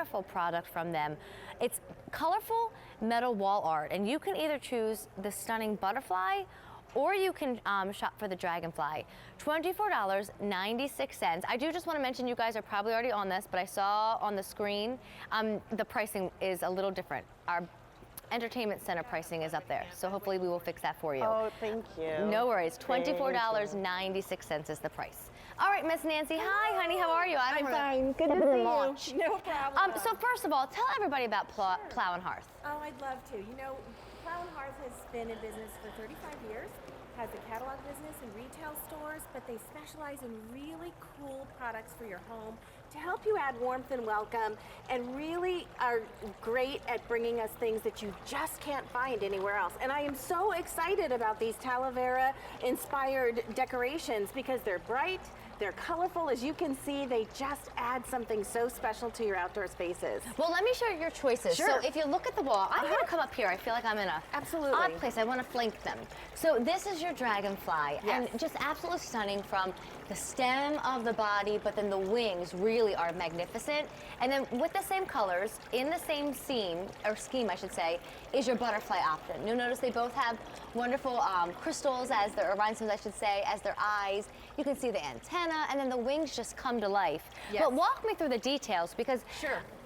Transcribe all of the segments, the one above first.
wonderful product from them. It's colorful metal wall art, and you can either choose the stunning butterfly or you can shop for the dragonfly. $24.96. I do just want to mention, you guys are probably already on this, but I saw on the screen the pricing is a little different. Our entertainment center pricing is up there, so hopefully we will fix that for you. Oh, thank you. No worries. $24.96 is the price. All right, Miss Nancy. Hi, honey. How are you? I'm fine. Good to see you. No problem. So first of all, tell everybody about Plow and Hearth. Oh, I'd love to. You know, Plow and Hearth has been in business for 35 years, has a catalog business and retail stores, but they specialize in really cool products for your home to help you add warmth and welcome, and really are great at bringing us things that you just can't find anywhere else. And I am so excited about these Talavera inspired decorations because they're bright, they're colorful. As you can see, they just add something so special to your outdoor spaces. Well, let me show you your choices. Sure. So if you look at the wall, I'm going to come up here. I feel like I'm in a odd place. I want to flank them. So this is your dragonfly, and just absolutely stunning from the stem of the body, but then the wings really are magnificent. And then with the same colors, in the same scheme, I should say, is your butterfly option. You'll notice they both have wonderful crystals as their, or rhinestones I should say, as their eyes. You can see the antenna, and then the wings just come to life. But walk me through the details, because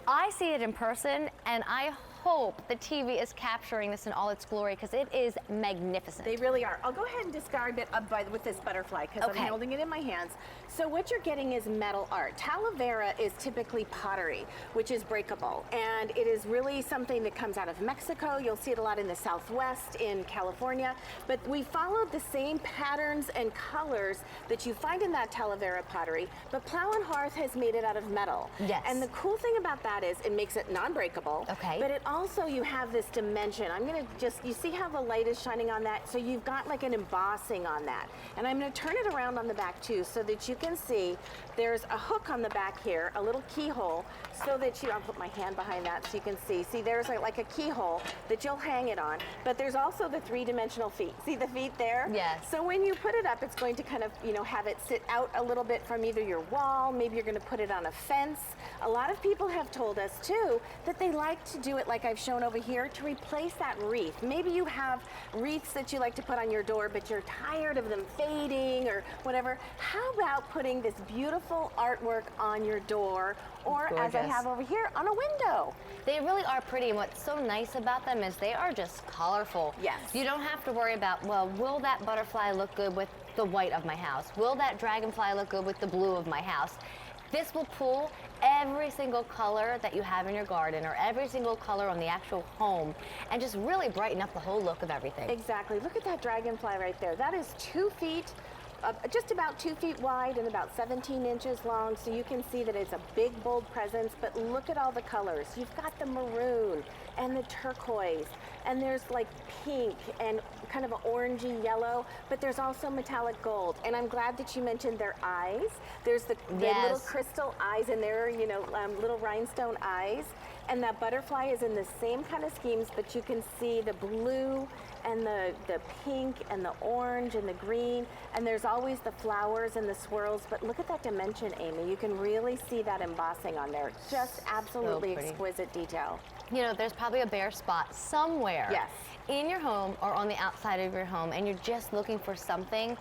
I see it in person, and I hope the TV is capturing this in all its glory, because it is magnificent. They really are. I'll go ahead and describe it with this butterfly, because I'm holding it in my hands. So what you're getting is metal art. Talavera is typically pottery, which is breakable, and it is really something that comes out of Mexico. You'll see it a lot in the Southwest, in California, but we followed the same patterns and colors that you find in that Talavera pottery, but Plow and Hearth has made it out of metal. And the cool thing about that is it makes it non-breakable, but it also, you have this dimension. I'm gonna you see how the light is shining on that? So you've got like an embossing on that. And I'm gonna turn it around on the back too, so that you can see there's a hook on the back here, a little keyhole, so that I'll put my hand behind that so you can see. See, there's like a keyhole that you'll hang it on, but there's also the three-dimensional feet. See the feet there? Yes. So when you put it up, it's going to kind of, have it sit out a little bit from either your wall, maybe you're gonna put it on a fence. A lot of people have told us too that they like to do it like I've shown over here, to replace that wreath. Maybe you have wreaths that you like to put on your door, but you're tired of them fading or whatever. How about putting this beautiful artwork on your door, or as I have over here, on a window? They really are pretty, and what's so nice about them is they are just colorful. You don't have to worry about, well, will that butterfly look good with the white of my house? Will that dragonfly look good with the blue of my house? This will pull every single color that you have in your garden, or every single color on the actual home, and just really brighten up the whole look of everything. Exactly. Look at that dragonfly right there. That is 2 feet, just about 2 feet wide and about 17 inches long, so you can see that it's a big, bold presence, but look at all the colors. You've got the maroon and the turquoise, and there's like pink and kind of an orangey yellow, but there's also metallic gold. And I'm glad that you mentioned their eyes. There's the little crystal eyes in there, little rhinestone eyes. And that butterfly is in the same kind of schemes, but you can see the blue and the pink and the orange and the green, and there's always the flowers and the swirls. But look at that dimension, Amy. You can really see that embossing on there. Just absolutely exquisite detail. There's probably a bare spot somewhere in your home or on the outside of your home, and you're just looking for something.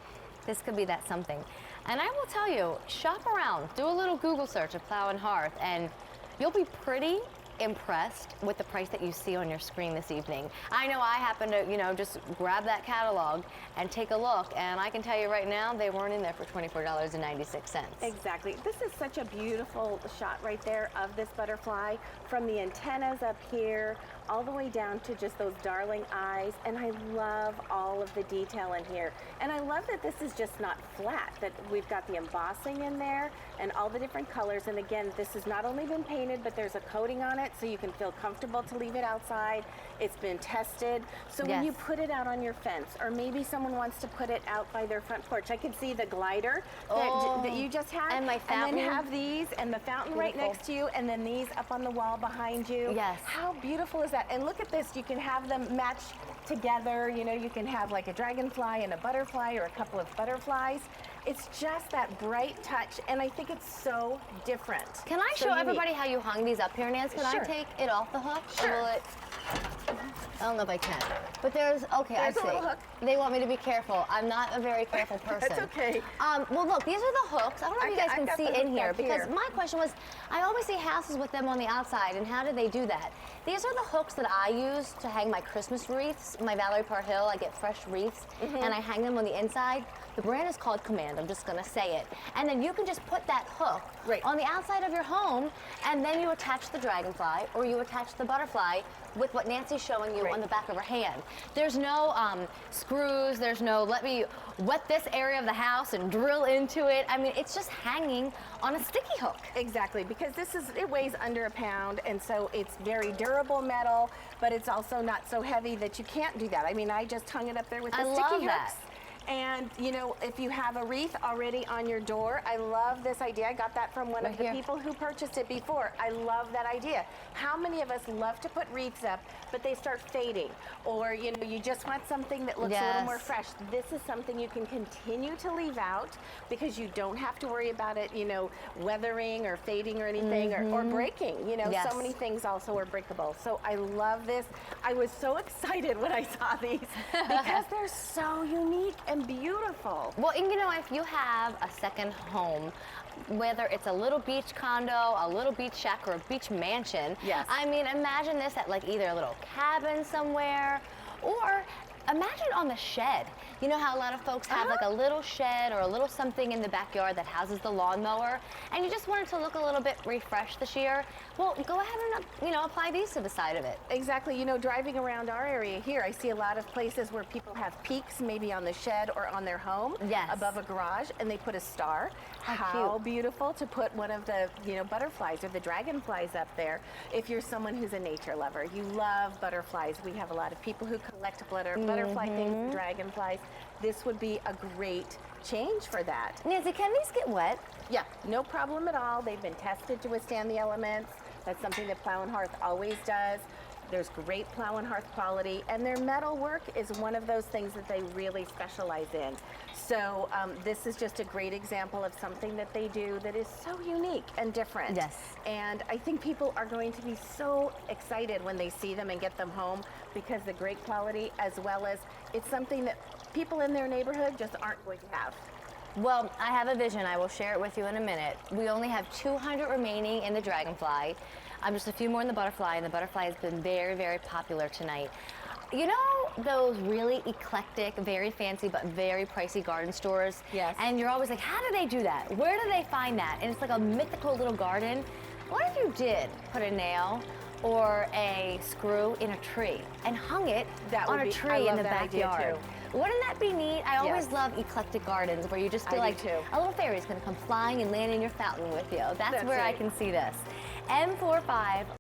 This could be that something. And I will tell you, shop around, do a little Google search of Plow and Hearth, and you'll be pretty impressed with the price that you see on your screen this evening. I know I happen to, just grab that catalog and take a look, and I can tell you right now, they weren't in there for $24.96. Exactly. This is such a beautiful shot right there of this butterfly, from the antennas up here all the way down to just those darling eyes, and I love all of the detail in here. And I love that this is just not flat, that we've got the embossing in there and all the different colors. And again, this has not only been painted, but there's a coating on it, so you can feel comfortable to leave it outside. It's been tested. So when you put it out on your fence, or maybe someone wants to put it out by their front porch, I could see the glider that you just had. And my fountain. And then have these, and the fountain right next to you, and then these up on the wall behind you. How beautiful is that? And look at this, you can have them match together. You can have like a dragonfly and a butterfly, or a couple of butterflies. It's just that bright touch, and I think it's so different. Can I show everybody how you hung these up here, Nancy? Can I take it off the hook? Sure. Or will it... I don't know if I can. But there's There's I see. a little hook. They want me to be careful. I'm not a very careful person. That's okay. Well, look, these are the hooks. I don't know if you guys can see in here, because my question was, I always see houses with them on the outside, and how do they do that? These are the hooks that I use to hang my Christmas wreaths. My Valerie Parr Hill, I get fresh wreaths, and I hang them on the inside. The brand is called Command, I'm just gonna say it. And then you can just put that hook on the outside of your home, and then you attach the dragonfly, or you attach the butterfly with what Nancy's showing you on the back of her hand. There's no screws, there's no let me wet this area of the house and drill into it. I mean, it's just hanging on a sticky hook. Exactly, because it weighs under a pound, and so it's very durable metal, but it's also not so heavy that you can't do that. I mean, I just hung it up there with the sticky hooks. And, you know, if you have a wreath already on your door, I love this idea. I got that from one of the people who purchased it before. I love that idea. How many of us love to put wreaths up, but they start fading? Or, you know, you just want something that looks a little more fresh. This is something you can continue to leave out, because you don't have to worry about it, you know, weathering or fading or anything, or breaking. You know, so many things also are breakable. So I love this. I was so excited when I saw these because they're so unique and beautiful. Well, and you know, if you have a second home, whether it's a little beach condo, a little beach shack, or a beach mansion, I mean, imagine this at like either a little cabin somewhere, or imagine on the shed. You know how a lot of folks have like a little shed or a little something in the backyard that houses the lawnmower, and you just want it to look a little bit refreshed this year? Well, go ahead and, you know, apply these to the side of it. Exactly. You know, driving around our area here, I see a lot of places where people have peaks, maybe on the shed or on their home, above a garage, and they put a star. How beautiful to put one of the, you know, butterflies or the dragonflies up there. If you're someone who's a nature lover, you love butterflies. We have a lot of people who collect butterfly things, dragonflies. This would be a great change for that. Nancy, can these get wet? Yeah, no problem at all. They've been tested to withstand the elements. That's something that Plow and Hearth always does. There's great Plow and Hearth quality, and their metal work is one of those things that they really specialize in. So this is just a great example of something that they do that is so unique and different. Yes. And I think people are going to be so excited when they see them and get them home, because the great quality, as well as it's something that people in their neighborhood just aren't going to have. Well, I have a vision. I will share it with you in a minute. We only have 200 remaining in the dragonfly. Just a few more in the butterfly, and the butterfly has been very, very popular tonight. You know those really eclectic, very fancy, but very pricey garden stores? Yes. And you're always like, how do they do that? Where do they find that? And it's like a mythical little garden. What if you did put a nail or a screw in a tree and hung it on a tree in the backyard? Wouldn't that be neat? I always love eclectic gardens where you just feel like a little fairy's going to come flying and land in your fountain with you. That's where I can see this. M45